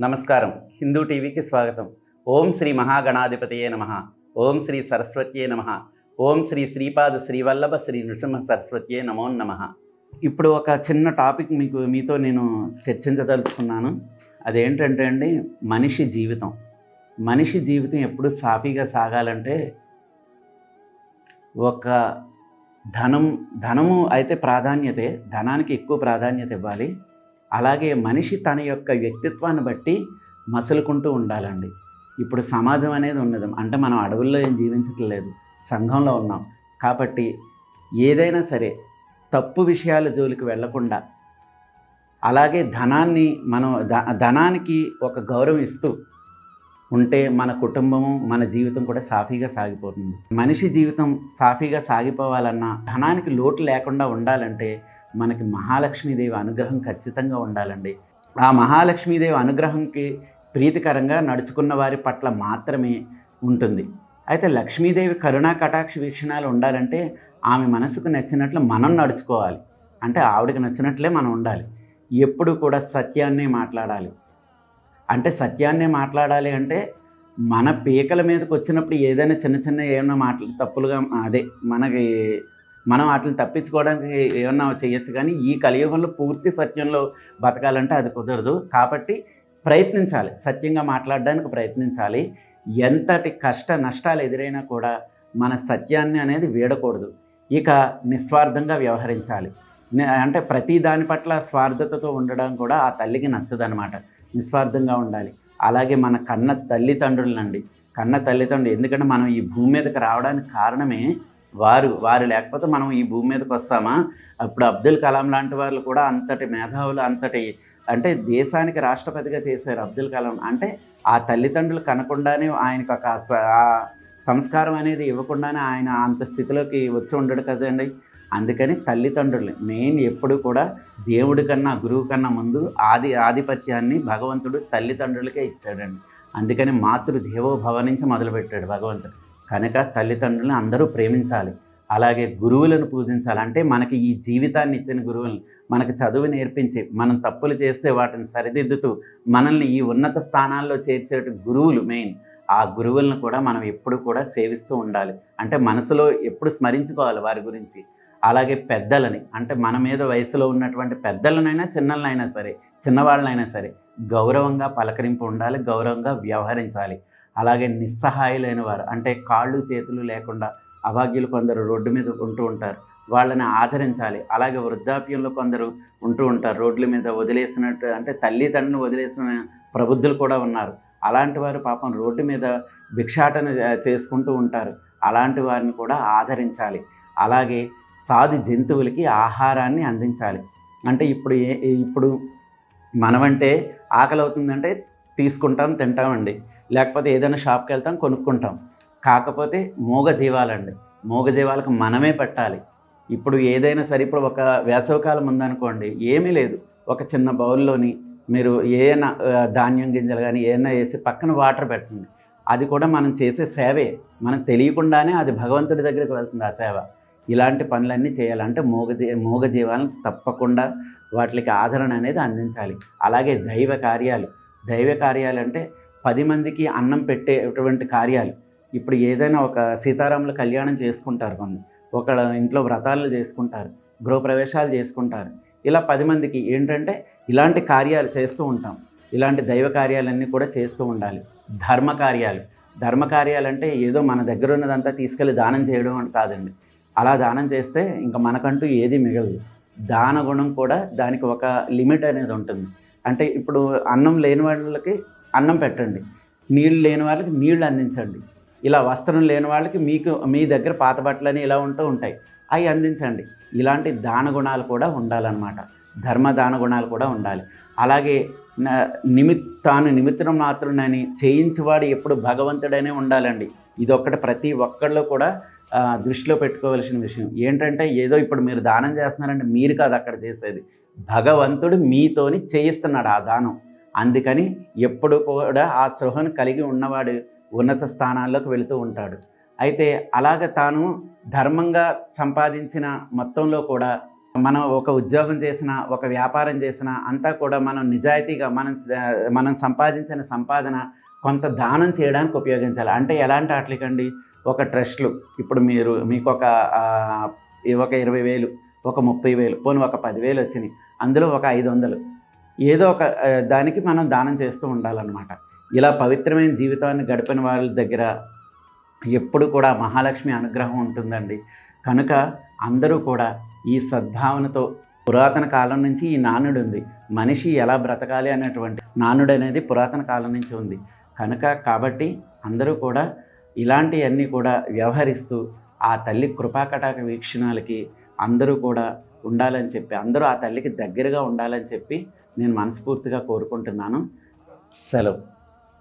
నమస్కారం. హిందూ టీవీకి స్వాగతం. ఓం శ్రీ మహాగణాధిపతయే నమః. ఓం శ్రీ సరస్వత్యే నమః. ఓం శ్రీ శ్రీపాద శ్రీవల్లభ శ్రీ నృసింహ సరస్వత్యే నమో నమః. ఇప్పుడు ఒక చిన్న టాపిక్ మీతో నేను చర్చించదలుచుకున్నాను. అదేంటంటే అండి, మనిషి జీవితం. మనిషి జీవితం ఎప్పుడు సాఫీగా సాగాలంటే ఒక ధనము అయితే ప్రాధాన్యతే, ధనానికి ఎక్కువ ప్రాధాన్యత ఇవ్వాలి. అలాగే మనిషి తన యొక్క వ్యక్తిత్వాన్ని బట్టి మసులుకుంటూ ఉండాలండి. ఇప్పుడు సమాజం అనేది ఉన్నది, అంటే మనం అడవుల్లో ఏం జీవించట్లేదు, సంఘంలో ఉన్నాం. కాబట్టి ఏదైనా సరే తప్పు విషయాల జోలికి వెళ్లకుండా, అలాగే ధనానికి ఒక గౌరవం ఇస్తూ ఉంటే మన కుటుంబము, మన జీవితం కూడా సాఫీగా సాగిపోతుంది. మనిషి జీవితం సాఫీగా సాగిపోవాలన్నా, ధనానికి లోటు లేకుండా ఉండాలంటే మనకి మహాలక్ష్మీదేవి అనుగ్రహం ఖచ్చితంగా ఉండాలండి. ఆ మహాలక్ష్మీదేవి అనుగ్రహంకి ప్రీతికరంగా నడుచుకున్న వారి పట్ల మాత్రమే ఉంటుంది. అయితే లక్ష్మీదేవి కరుణా కటాక్ష వీక్షణాలు ఉండాలంటే ఆమె మనసుకు నచ్చినట్లు మనం నడుచుకోవాలి. అంటే ఆవిడకి నచ్చినట్లే మనం ఉండాలి. ఎప్పుడు కూడా సత్యాన్నే మాట్లాడాలి. అంటే సత్యాన్నే మాట్లాడాలి అంటే మన పీకల మీదకి వచ్చినప్పుడు ఏదైనా ఏమైనా మాటలు తప్పులుగా మనం వాటిని తప్పించుకోవడానికి ఏమన్నా చేయొచ్చు, కానీ ఈ కలియుగంలో పూర్తి సత్యంలో బతకాలంటే అది కుదరదు. కాబట్టి ప్రయత్నించాలి, సత్యంగా మాట్లాడడానికి ప్రయత్నించాలి. ఎంతటి కష్ట నష్టాలు ఎదురైనా కూడా మన సత్యాన్ని అనేది వీడకూడదు. ఇక నిస్వార్థంగా వ్యవహరించాలి. అంటే ప్రతి దాని పట్ల స్వార్థతతో ఉండడం కూడా ఆ తల్లికి నచ్చదనమాట. నిస్వార్థంగా ఉండాలి. అలాగే మన కన్న తల్లిదండ్రులండి, ఎందుకంటే మనం ఈ భూమి మీదకి రావడానికి కారణమే వారు లేకపోతే మనం ఈ భూమి మీదకి వస్తామా? అప్పుడు అబ్దుల్ కలాం లాంటి వాళ్ళు కూడా అంతటి మేధావులు, అంటే దేశానికి రాష్ట్రపతిగా చేశారు అబ్దుల్ కలాం. అంటే ఆ తల్లిదండ్రులు కనకుండానే ఆయనకు ఒక సంస్కారం అనేది ఇవ్వకుండానే ఆయన అంత స్థితిలోకి వచ్చి ఉండడు కదండి. అందుకని తల్లిదండ్రులు మెయిన్. ఎప్పుడు కూడా దేవుడి కన్నా, గురువు కన్నా ముందు ఆధిపత్యాన్ని భగవంతుడు తల్లిదండ్రులకే ఇచ్చాడండి. అందుకని మాతృదేవో భవ నుంచి మొదలుపెట్టాడు భగవంతుడు. కనుక తల్లిదండ్రులను అందరూ ప్రేమించాలి. అలాగే గురువులను పూజించాలి. అంటే మనకి ఈ జీవితాన్ని ఇచ్చిన గురువులను, మనకు చదువు నేర్పించి, మనం తప్పులు చేస్తే వాటిని సరిదిద్దుతూ మనల్ని ఈ ఉన్నత స్థానాల్లో చేర్చే గురువులు మెయిన్. ఆ గురువులను కూడా మనం ఎప్పుడు కూడా సేవిస్తూ ఉండాలి. అంటే మనసులో ఎప్పుడు స్మరించుకోవాలి వారి గురించి. అలాగే పెద్దలని, అంటే మన మీద వయసులో ఉన్నటువంటి పెద్దలనైనా చిన్నవాళ్ళనైనా సరే గౌరవంగా పలకరింపు ఉండాలి, గౌరవంగా వ్యవహరించాలి. అలాగే నిస్సహాయులైన వారు, అంటే కాళ్ళు చేతులు లేకుండా అభాగ్యులు కొందరు రోడ్డు మీద ఉంటూ ఉంటారు, వాళ్ళని ఆదరించాలి. అలాగే వృద్ధాప్యంలో కొందరు ఉంటూ ఉంటారు, రోడ్ల మీద వదిలేసినట్టు, అంటే తల్లిదండ్రులను వదిలేసిన ప్రబుద్ధులు కూడా ఉన్నారు. అలాంటి వారు పాపం రోడ్డు మీద భిక్షాటన చేసుకుంటూ ఉంటారు. అలాంటి వారిని కూడా ఆదరించాలి. అలాగే సాధు జంతువులకి ఆహారాన్ని అందించాలి. అంటే ఇప్పుడు మనమంటే ఆకలి అవుతుందంటే తీసుకుంటాం, తింటామండి. లేకపోతే ఏదైనా షాప్కి వెళ్తాం, కొనుక్కుంటాం. కాకపోతే మూగజీవాలకు మనమే పెట్టాలి. ఇప్పుడు ఏదైనా సరే, ఇప్పుడు ఒక వేసవికాలం ఉందనుకోండి, ఏమీ లేదు, ఒక చిన్న బౌల్లోని మీరు ఏమైనా ధాన్యం గింజలు కానీ ఏమైనా వేసి పక్కన వాటర్ పెట్టండి. అది కూడా మనం చేసే సేవే. మనం తెలియకుండానే అది భగవంతుడి దగ్గరికి వెళ్తుంది ఆ సేవ. ఇలాంటి పనులన్నీ చేయాలంటే మూగజీవాలను తప్పకుండా వాటికి ఆదరణ అనేది అందించాలి. అలాగే దైవ కార్యాలు అంటే 10 మందికి అన్నం పెట్టేటువంటి కార్యాలు. ఇప్పుడు ఏదైనా ఒక సీతారాముల కళ్యాణం చేసుకుంటారు, ఒకళ్ళ ఇంట్లో వ్రతాలు చేసుకుంటారు, గృహప్రవేశాలు చేసుకుంటారు. ఇలా 10 మందికి ఏంటంటే ఇలాంటి కార్యాలు చేస్తూ ఉంటాం. ఇలాంటి దైవ కార్యాలన్నీ కూడా చేస్తూ ఉండాలి. ధర్మ కార్యాలంటే ఏదో మన దగ్గర ఉన్నదంతా తీసుకెళ్ళి దానం చేయడం అని కాదండి. అలా దానం చేస్తే ఇంకా మనకంటూ ఏది మిగలదు. దాన గుణం కూడా దానికి ఒక లిమిట్ అనేది ఉంటుంది. అంటే ఇప్పుడు అన్నం లేని వాళ్ళకి అన్నం పెట్టండి, నీళ్ళు లేని వాళ్ళకి నీళ్లు అందించండి. ఇలా వస్త్రం లేని వాళ్ళకి మీ దగ్గర పాత బట్టలని ఇలా ఉంటాయి, అవి అందించండి. ఇలాంటి దాన గుణాలు కూడా ఉండాలన్నమాట. దాన గుణాలు కూడా ఉండాలి. అలాగే నిమిత్తం మాత్రమని చేయించేవాడు ఎప్పుడు భగవంతుడనే ఉండాలండి. ఇదొక్కటి ప్రతి ఒక్కళ్ళు కూడా దృష్టిలో పెట్టుకోవాల్సిన విషయం. ఏంటంటే ఏదో ఇప్పుడు మీరు దానం చేస్తున్నారంటే మీరు కాదు అక్కడ చేసేది, భగవంతుడు మీతోని చేయిస్తున్నాడు ఆ దానం. అందుకని ఎప్పుడు కూడా ఆ స్పృహను కలిగి ఉన్నవాడు ఉన్నత స్థానాల్లోకి వెళుతూ ఉంటాడు. అయితే అలాగ తాను ధర్మంగా సంపాదించిన మొత్తంలో కూడా మనం ఒక ఉద్యోగం చేసినా, ఒక వ్యాపారం చేసినా అంతా కూడా మనం నిజాయితీగా మనం సంపాదించిన సంపాదన కొంత దానం చేయడానికి ఉపయోగించాలి. అంటే ఎలాంటి ఆటిలకండి, ఒక ట్రస్ట్‌లు ఇప్పుడు మీకొక ఒక 20,000, ఒక 30,000 పోనీ ఒక 10,000 వచ్చినాయి. అందులో ఒక 500 ఏదో ఒక దానికి మనం దానం చేస్తూ ఉండాలన్నమాట. ఇలా పవిత్రమైన జీవితాన్ని గడిపిన వాళ్ళ దగ్గర ఎప్పుడు కూడా మహాలక్ష్మి అనుగ్రహం ఉంటుందండి. కనుక అందరూ కూడా ఈ సద్భావనతో పురాతన కాలం నుంచి ఈ నానుడు ఉంది. మనిషి ఎలా బ్రతకాలి అనేటువంటి నానుడు అనేది పురాతన కాలం నుంచి ఉంది. కాబట్టి అందరూ కూడా ఇలాంటివన్నీ కూడా వ్యవహరిస్తూ ఆ తల్లి కృపాకటాక వీక్షణాలకి అందరూ కూడా ఉండాలని చెప్పి, అందరూ ఆ తల్లికి దగ్గరగా ఉండాలని చెప్పి నేను మనస్ఫూర్తిగా కోరుకుంటున్నాను. సెలవు.